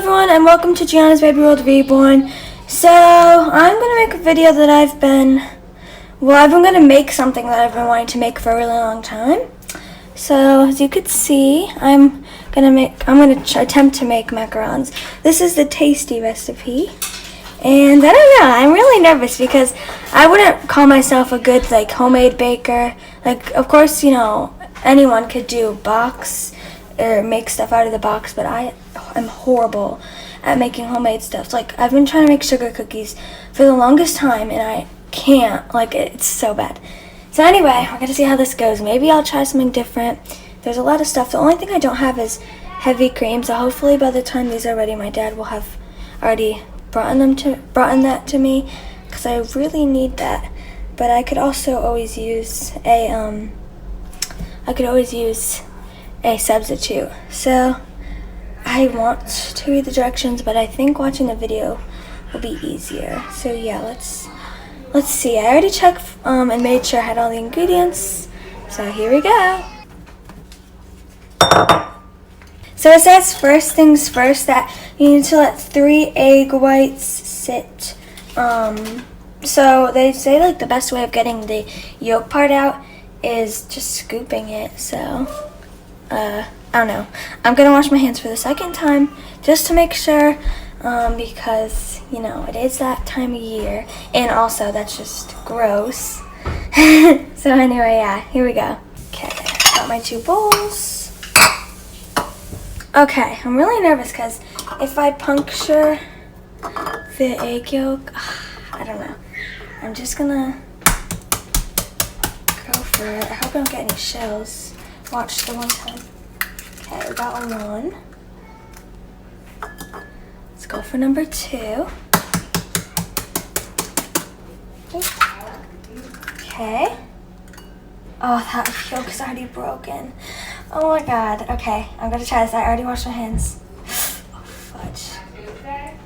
everyone, and welcome to Giana's Baby World Reborn. So, I'm going to make a video that I've been going to make something that I've been wanting to make for a really long time. So, as you could see, I'm going to attempt to make macarons. This is the tasty recipe. And I don't know, I'm really nervous because I wouldn't call myself a good, homemade baker. Of course, anyone could do box or make stuff out of the box, but I'm horrible at making homemade stuff. I've been trying to make sugar cookies for the longest time, and I can't. It's so bad. So anyway, we're going to see how this goes. Maybe I'll try something different. There's a lot of stuff. The only thing I don't have is heavy cream, so hopefully by the time these are ready, my dad will have already brought that to me, because I really need that. But I could also always use a substitute. So I want to read the directions, but I think watching the video will be easier. So yeah, let's see. I already checked and made sure I had all the ingredients. So here we go. So it says first things first that you need to let 3 egg whites sit. So they say the best way of getting the yolk part out is just scooping it. So I don't know. I'm gonna wash my hands for the second time just to make sure, because it is that time of year, and also that's just gross. So anyway, yeah, here we go. Okay, got my 2 bowls. Okay, I'm really nervous because if I puncture the egg yolk, I don't know. I'm just gonna go for it. I hope I don't get any shells. Watch the one time. Okay, we got 1. Let's go for number 2. Okay. Oh, that yolk is already broken. Oh my god. Okay, I'm gonna try this. I already washed my hands. Oh, fudge.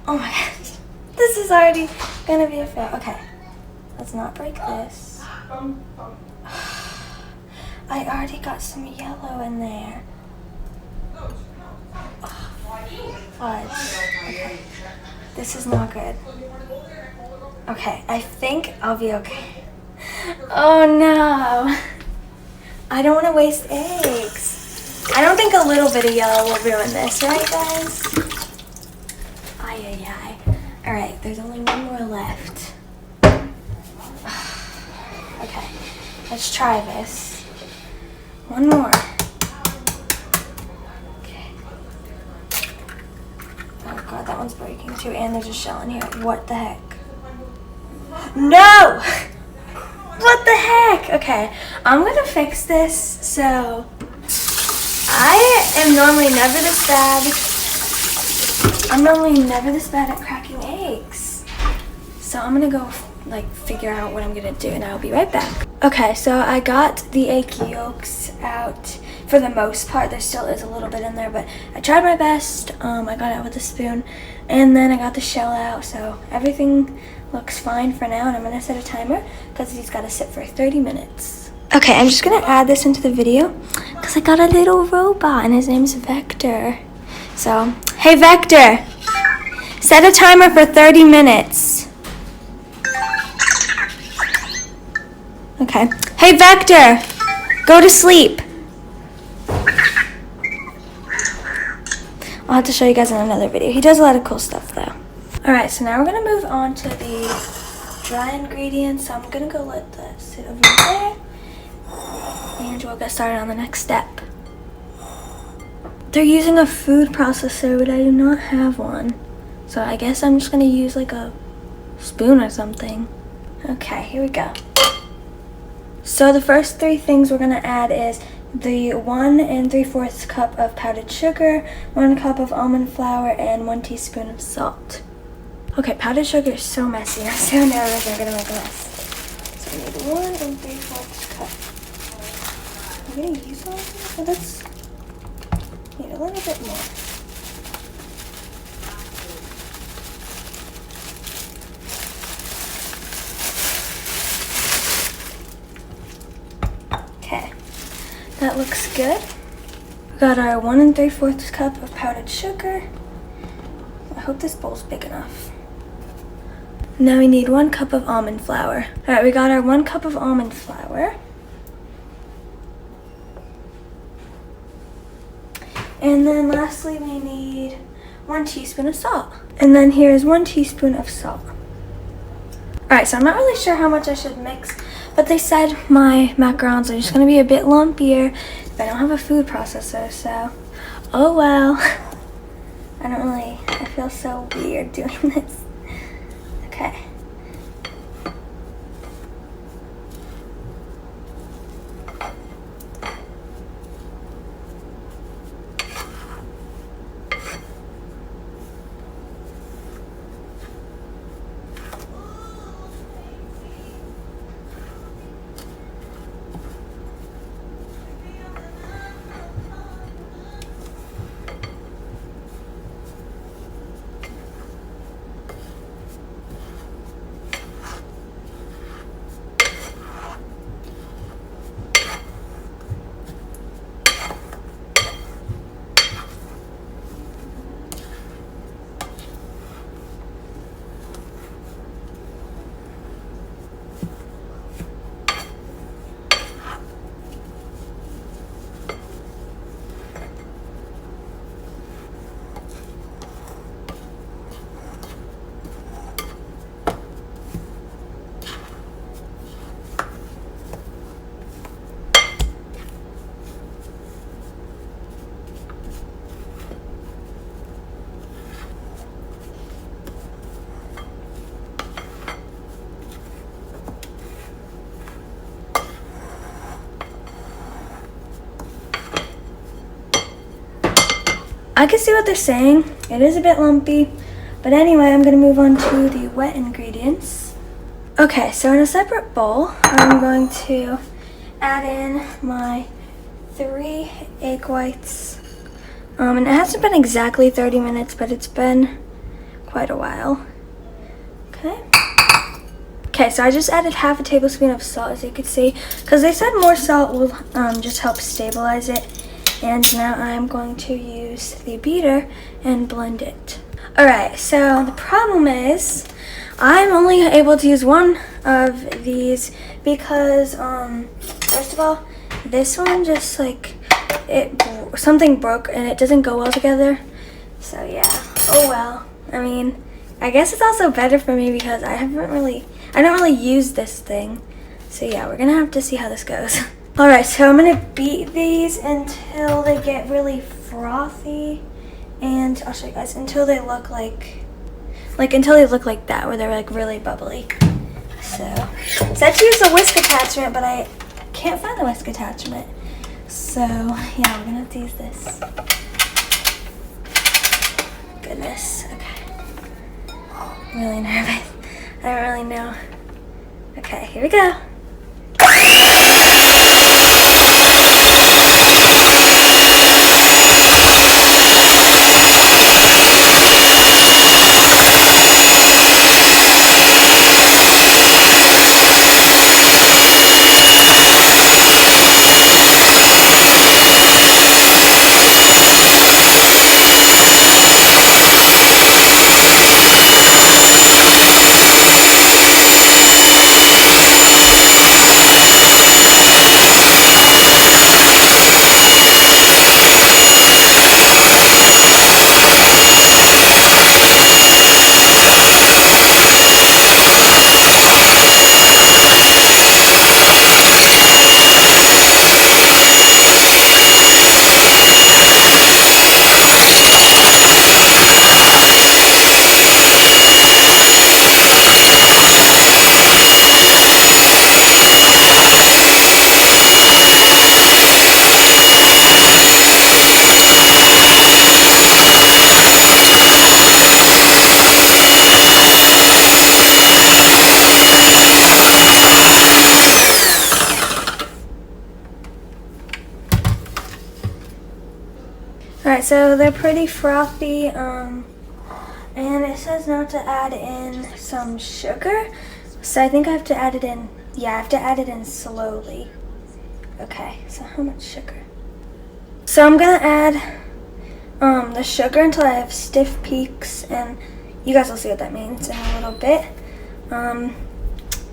Oh my gosh. This is already gonna be a fail. Okay, let's not break this. I already got some yellow in there. Oh, fudge. Okay. This is not good. Okay, I think I'll be okay. Oh no. I don't want to waste eggs. I don't think a little bit of yellow will ruin this, right guys? Ay, ay, ay. Alright, there's only 1 more left. Okay, let's try this. 1 more. Okay. Oh god, that one's breaking too, and there's a shell in here. What the heck? No! What the heck? Okay, I'm gonna fix this. So, I am normally never this bad. I'm normally never this bad at cracking eggs. So I'm gonna go figure out what I'm gonna do, and I'll be right back. Okay, so I got the egg yolks out for the most part. There still is a little bit in there, but I tried my best. I got it out with a spoon, and then I got the shell out, so everything looks fine for now, and I'm gonna set a timer because he's gotta sit for 30 minutes. Okay, I'm just gonna add this into the video because I got a little robot, and his name's Vector. So, hey Vector, set a timer for 30 minutes. Okay. Hey Vector, go to sleep. I'll have to show you guys in another video. He does a lot of cool stuff though. Alright, so now we're gonna move on to the dry ingredients. So I'm gonna go let that sit over there, and we'll get started on the next step. They're using a food processor, but I do not have one. So I guess I'm just gonna use a spoon or something. Okay, here we go. So the first 3 things we're gonna add is the 1 3/4 cup of powdered sugar, 1 cup of almond flour, and 1 teaspoon of salt. Okay, powdered sugar is so messy. I'm so nervous I'm gonna make a mess. So we need 1 3/4 cup. I'm gonna use all of it, so let's need a little bit more. Okay, that looks good. We got our 1 3/4 cup of powdered sugar. I hope this bowl's big enough. Now we need 1 cup of almond flour. All right, we got our 1 cup of almond flour. And then lastly, we need 1 teaspoon of salt. And then here's 1 teaspoon of salt. All right, so I'm not really sure how much I should mix, but they said my macarons are just gonna be a bit lumpier if I don't have a food processor, so, oh well. I feel so weird doing this. Okay. I can see what they're saying. It is a bit lumpy. But anyway, I'm going to move on to the wet ingredients. Okay, so in a separate bowl, I'm going to add in my 3 egg whites. And it hasn't been exactly 30 minutes, but it's been quite a while. Okay. Okay, so I just added half a tablespoon of salt, as you can see, because they said more salt will just help stabilize it. And now I'm going to use the beater and blend it. Alright, so the problem is I'm only able to use 1 of these because, first of all, this one just something broke and it doesn't go well together. So yeah, oh well. I mean, I guess it's also better for me because I don't really use this thing. So yeah, we're gonna have to see how this goes. Alright, so I'm gonna beat these until they get really frothy, and I'll show you guys until they look like that, where they're like really bubbly. So I had to use a whisk attachment, but I can't find the whisk attachment. So yeah, we're gonna have to use this. Goodness, okay. I'm really nervous. I don't really know. Okay, here we go. Alright, so they're pretty frothy, and it says now to add in some sugar, so I think I have to add it in, yeah, I have to add it in slowly. Okay, so how much sugar? So I'm gonna add the sugar until I have stiff peaks, and you guys will see what that means in a little bit.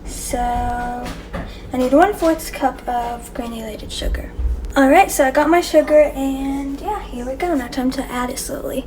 So I need 1/4 cup of granulated sugar. Alright, so I got my sugar, and yeah, here we go. Now time to add it slowly.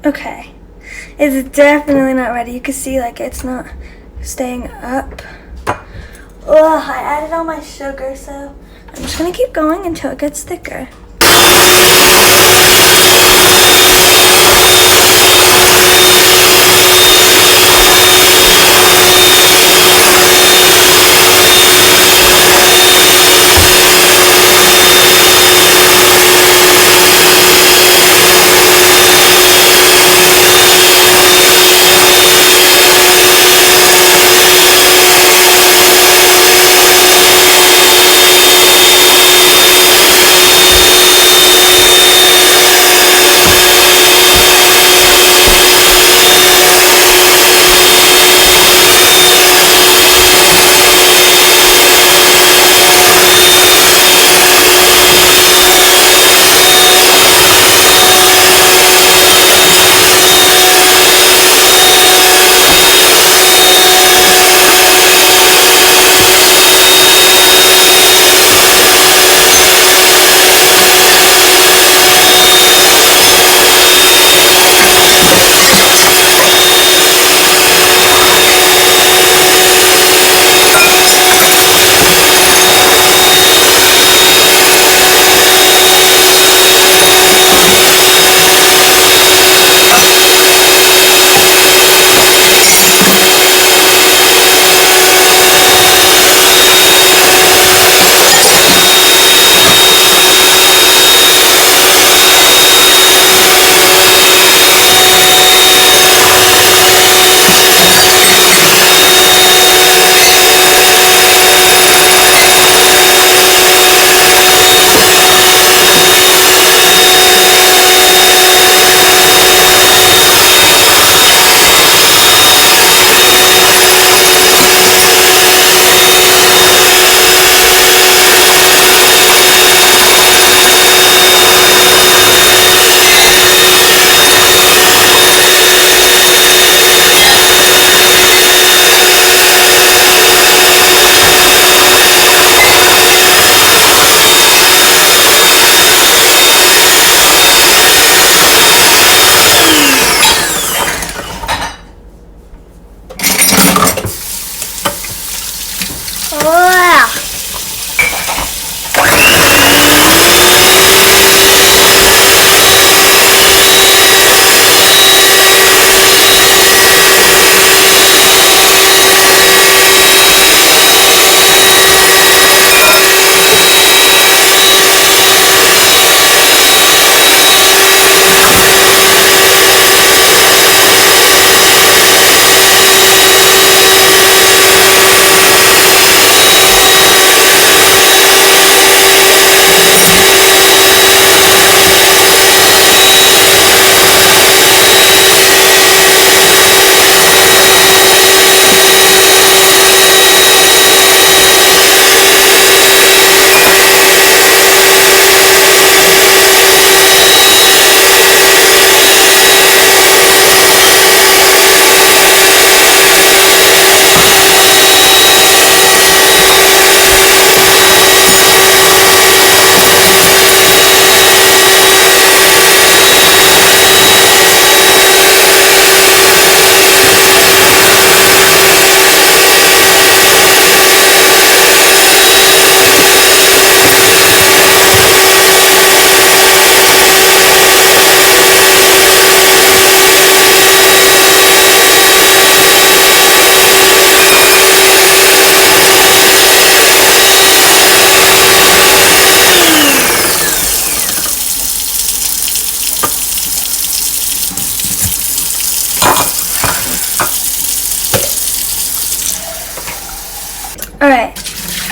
Okay, it's definitely not ready. You can see like it's not staying up. Ugh, I added all my sugar, so I'm just gonna keep going until it gets thicker.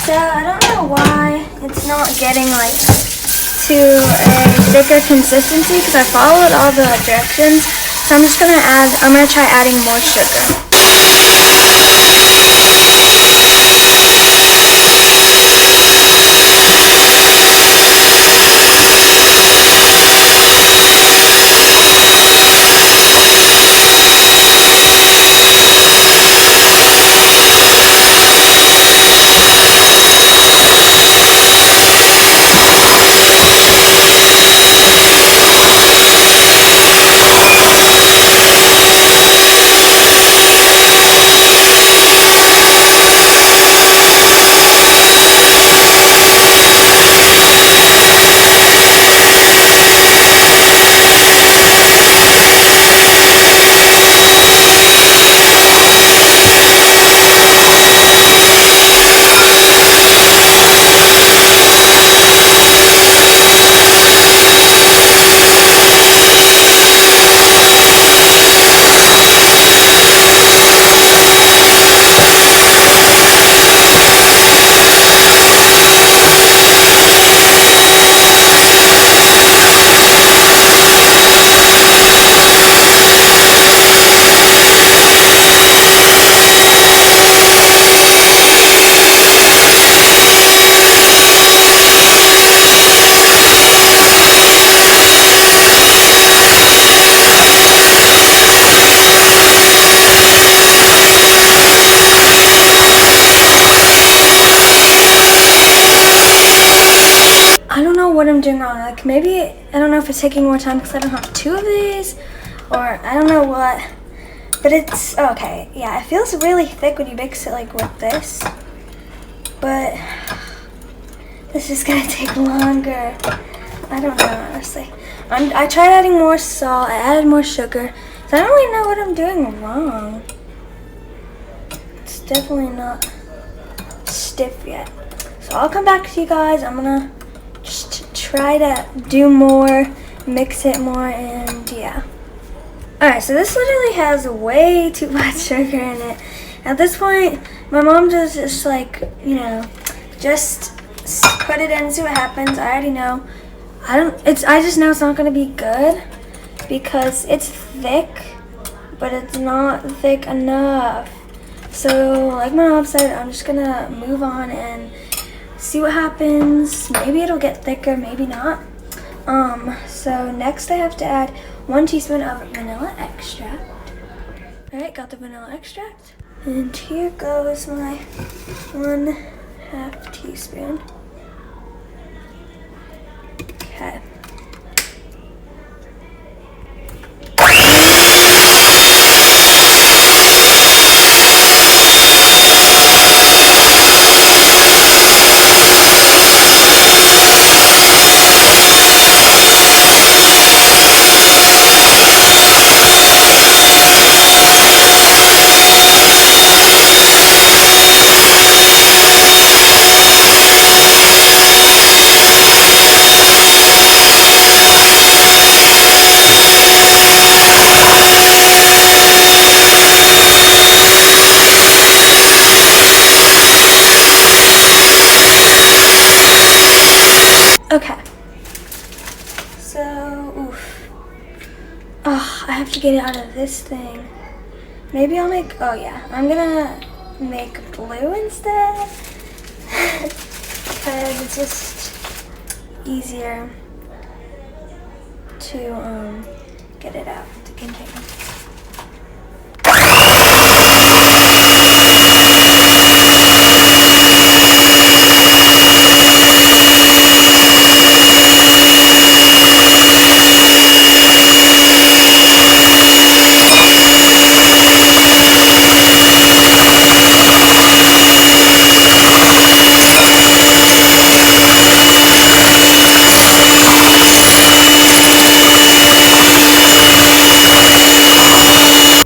So I don't know why it's not getting like to a thicker consistency because I followed all the directions. So I'm gonna try adding more sugar. I don't know what I'm doing wrong. Like maybe, I don't know if it's taking more time because I don't have 2 of these, or I don't know what, but it's, okay. Yeah, it feels really thick when you mix it like with this, but this is gonna take longer. I don't know, honestly. I tried adding more salt, I added more sugar, so I don't really know what I'm doing wrong. It's definitely not stiff yet. So I'll come back to you guys. I'm gonna just try to do more, mix it more, and yeah. Alright, so this literally has way too much sugar in it. At this point, my mom just like, you know, just put it in, see what happens. I already know. I just know it's not gonna be good because it's thick, but it's not thick enough. So like my mom said, I'm just gonna move on and see what happens. Maybe it'll get thicker, maybe not. So next I have to add 1 teaspoon of vanilla extract. Alright, got the vanilla extract. And here goes my 1/2 teaspoon. Okay. Okay. So, oof. Oh, I have to get it out of this thing. Maybe I'll make, oh yeah, I'm gonna make blue instead. Because it's just easier to get it out of the container.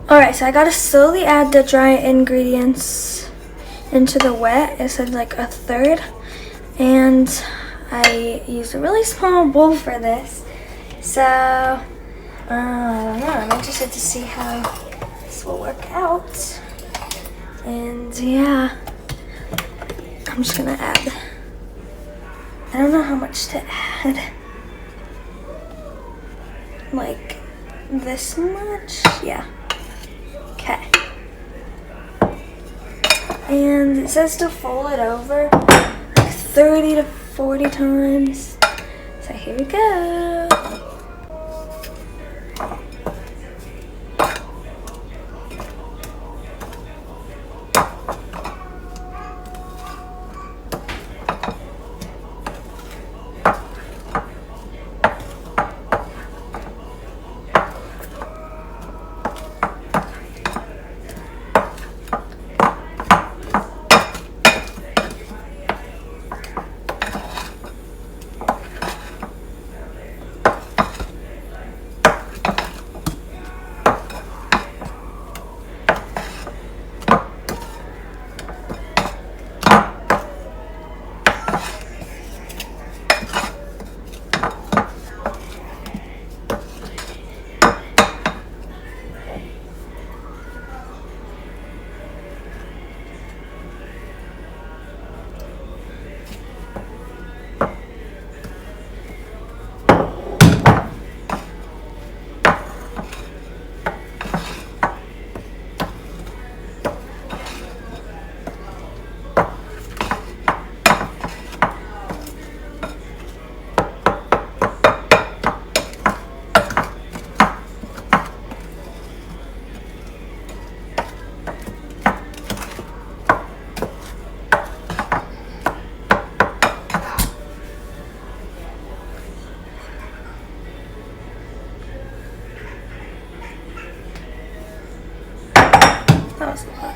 Alright, so I gotta slowly add the dry ingredients into the wet. It said like 1/3. And I used a really small bowl for this. So, I don't know. I'm interested to see how this will work out. And yeah, I'm I'm just gonna add. I don't know how much to add. Like this much? Yeah. Okay. And it says to fold it over like 30 to 40 times. So here we go. That was a lot.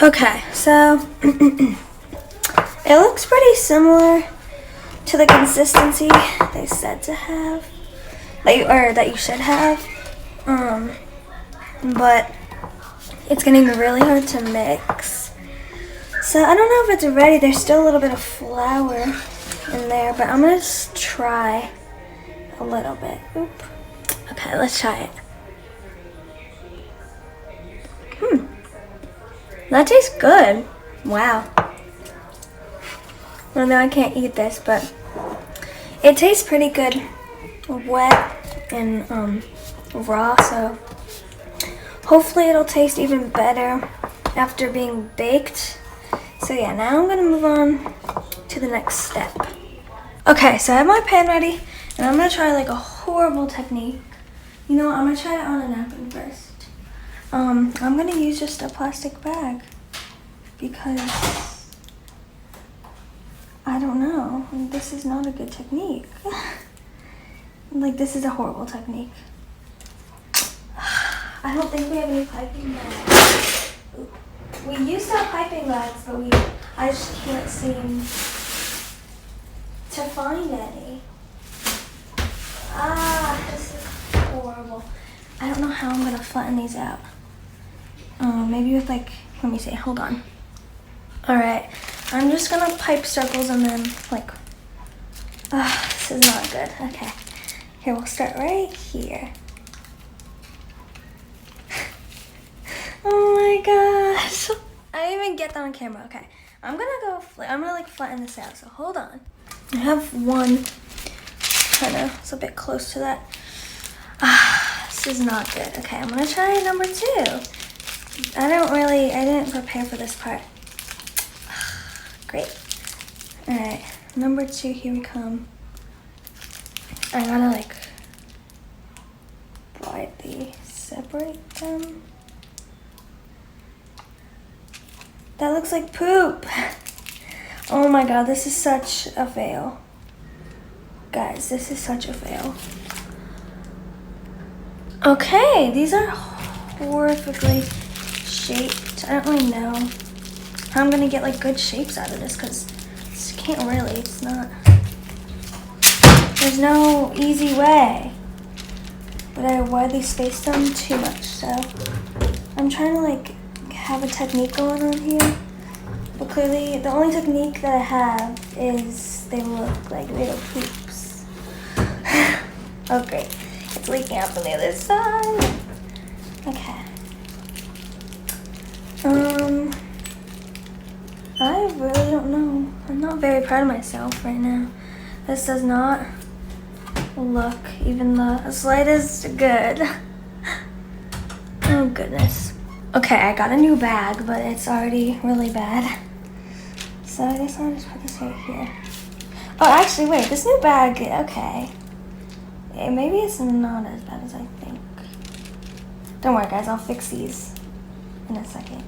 Okay, so it looks pretty similar to the consistency they said to have, that you should have, but it's getting really hard to mix. So I don't know if it's ready. There's still a little bit of flour in there, but I'm gonna just try a little bit. Oop. Okay, let's try it. That tastes good. Wow. Well, no, I can't eat this, but it tastes pretty good wet and raw, so hopefully it'll taste even better after being baked. So yeah, now I'm gonna move on to the next step. Okay, so I have my pan ready, and I'm gonna try like a horrible technique. You know what, I'm gonna try it on a napkin first. I'm gonna use just a plastic bag because I don't know, this is not a good technique. Like, this is a horrible technique. I don't think we have any piping bags. We used to have piping bags, but I just can't seem to find any. This is horrible. I don't know how I'm gonna flatten these out. Maybe with like, let me see, hold on. All right, I'm just gonna pipe circles and then like, this is not good. Okay, here, we'll start right here. Oh my gosh. I didn't even get that on camera. Okay, I'm gonna like flatten this out, so hold on. I have one, it's a bit close to that. This is not good. Okay, I'm gonna try number 2. I didn't prepare for this part. Great. All right, number 2, here we come. I gotta like slightly separate them. That looks like poop. Oh my god, this is such a fail. Guys, this is such a fail. Okay, these are horrifically shaped. I don't really know how I'm gonna get like good shapes out of this because this can't really, it's not, there's no easy way. But I widely spaced them too much, so I'm trying to like have a technique going on here. But clearly, the only technique that I have is they look like little poops. Oh great, it's leaking out from the other side. Okay. I really don't know. I'm not very proud of myself right now. This does not look even the slightest good. Oh goodness. Okay, I got a new bag, but it's already really bad. So I guess I'll just put this right here. Oh, actually, wait, this new bag, okay. Yeah, maybe it's not as bad as I think. Don't worry, guys, I'll fix these in a second.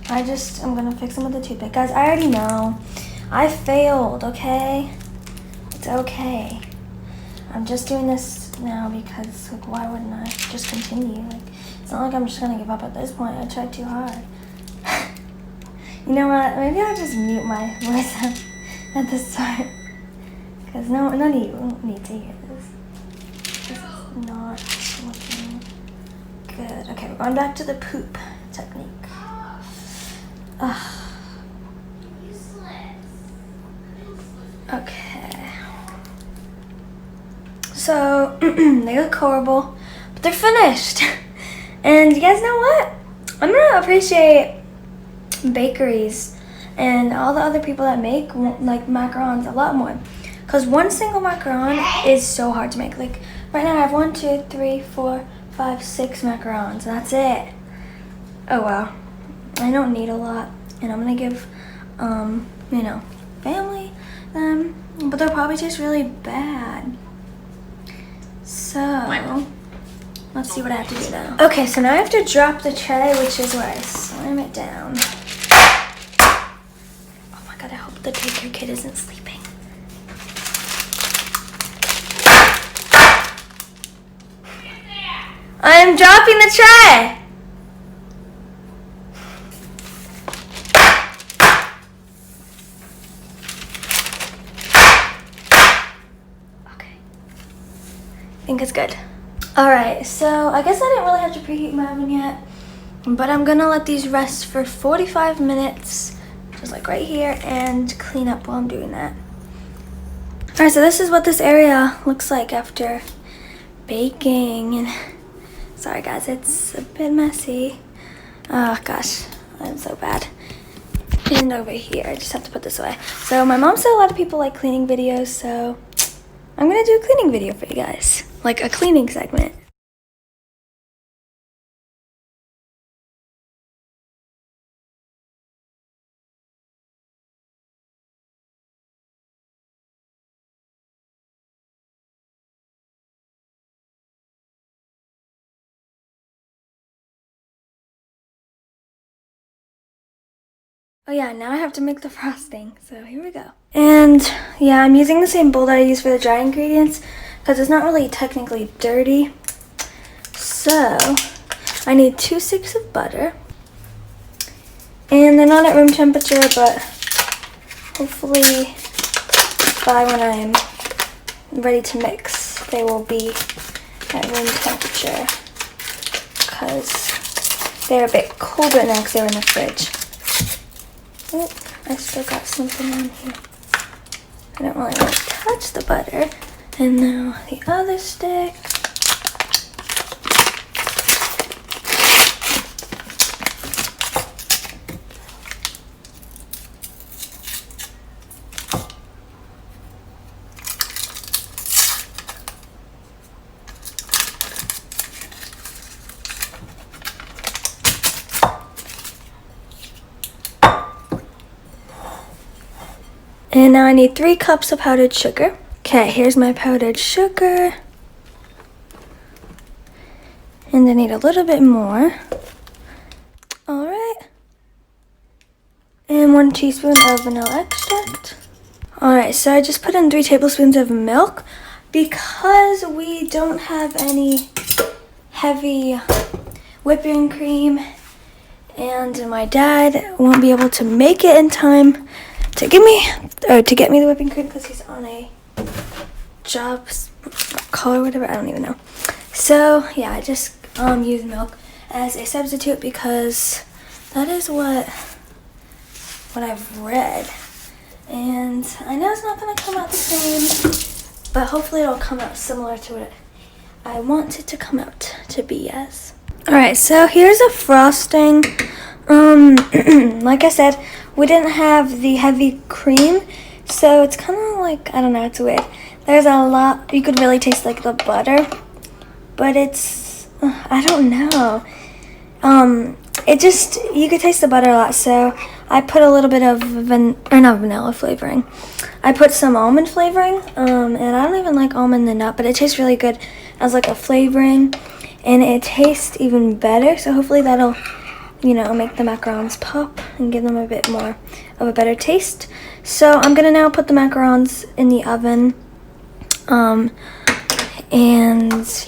I'm gonna fix them with the toothpick. Guys, I already know. I failed, okay? It's okay. I'm just doing this now because, like, why wouldn't I just continue? Like, it's not like I'm just gonna give up at this point. I tried too hard. You know what? Maybe I'll just mute my voice at the start. Because none of you need to hear this. This is not looking good. Okay, we're going back to the poop technique. Okay. So, they look horrible, but they're finished. And you guys know what? I'm gonna appreciate bakeries and all the other people that make like macarons a lot more. Because one single macaron is so hard to make. Like, right now I have 1, 2, 3, 4, 5, 6 macarons. That's it. Oh wow. I don't need a lot. And I'm gonna give, you know, family them. But they'll probably taste really bad. So, let's see what I have to do now. Okay, so now I have to drop the tray, which is where I slam it down. Oh my god, I hope the daycare kid isn't sleeping. I'm dropping the tray! Okay. I think it's good. Alright, so I guess I didn't really have to preheat my oven yet, but I'm gonna let these rest for 45 minutes, just like right here, and clean up while I'm doing that. Alright, so this is what this area looks like after baking, and sorry guys, it's a bit messy. Oh gosh, I'm so bad. And over here, I just have to put this away. So my mom said a lot of people like cleaning videos, so I'm gonna do a cleaning video for you guys. Like a cleaning segment. Oh yeah, now I have to make the frosting, so here we go. And yeah, I'm using the same bowl that I use for the dry ingredients because it's not really technically dirty. So I need 2 sticks of butter. And they're not at room temperature, but hopefully by when I'm ready to mix, they will be at room temperature because they're a bit colder now because they're in the fridge. Oh, I still got something on here. I don't really want to touch the butter. And now the other stick. And now I need 3 cups of powdered sugar. Okay, here's my powdered sugar. And I need a little bit more. All right. And 1 teaspoon of vanilla extract. All right, so I just put in 3 tablespoons of milk because we don't have any heavy whipping cream and my dad won't be able to make it in time to get me the whipping cream because he's on a job call or whatever. I don't even know. So yeah, I just use milk as a substitute because that is what I've read. And I know it's not gonna come out the same, but hopefully it'll come out similar to what I want it to come out to be as. All right, so here's a frosting. Like I said, we didn't have the heavy cream, so it's kind of like, I don't know, it's weird. There's a lot, you could really taste like the butter, but it's, I don't know. You could taste the butter a lot, so I put a little bit of, not vanilla flavoring. I put some almond flavoring, and I don't even like almond and nut, but it tastes really good as like a flavoring, and it tastes even better, so hopefully that'll, make the macarons pop and give them a bit more of a better taste. So I'm gonna now put the macarons in the oven, and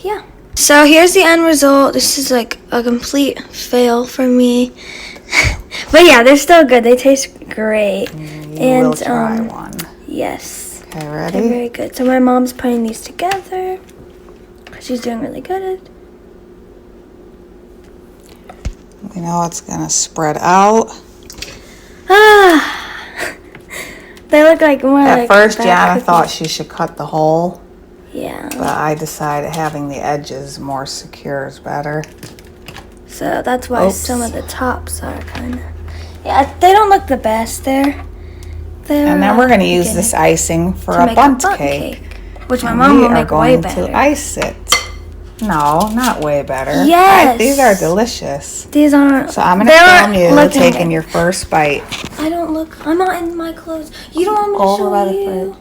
yeah. So here's the end result. This is like a complete fail for me. But yeah, they're still good. They taste great. We'll try one. Yes. Okay, ready? They're very good. So my mom's putting these together. She's doing really good at it. We know it's gonna spread out. They look like more like At first, Giana thought she should cut the hole. Yeah. But I decided having the edges more secure is better. So that's why some of the tops are kind of... Yeah, they don't look the best. They're and then we're going to use this icing for a bundt cake. Which my mom will make way better. We are going to ice it. No, not way better. Yes. These are delicious. These aren't... So I'm going to film you taking your first bite. I don't look... I'm not in my clothes. You don't want me to show you?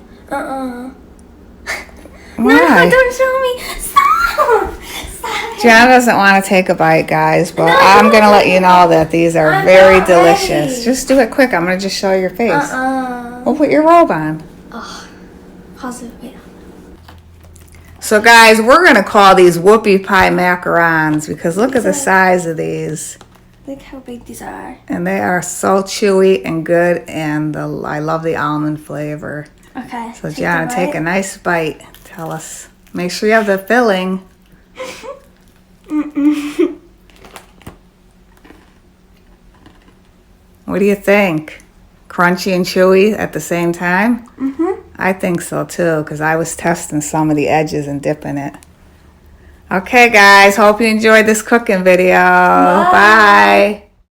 No, don't show me. Stop. Giana doesn't want to take a bite, guys, but I'm going to let you know that these are very delicious. Just do it quick. I'm going to just show your face. We'll put your robe on. Oh, pause it. Wait. So, guys, we're going to call these whoopie pie macarons because look at the size of these. Look how big these are. And they are so chewy and good, and I love the almond flavor. Okay. So, Giana, take a nice bite. Tell us. Make sure you have the filling. What do you think? Crunchy and chewy at the same time? I think so too, because I was testing some of the edges and dipping it. Okay, guys. Hope you enjoyed this cooking video. Bye.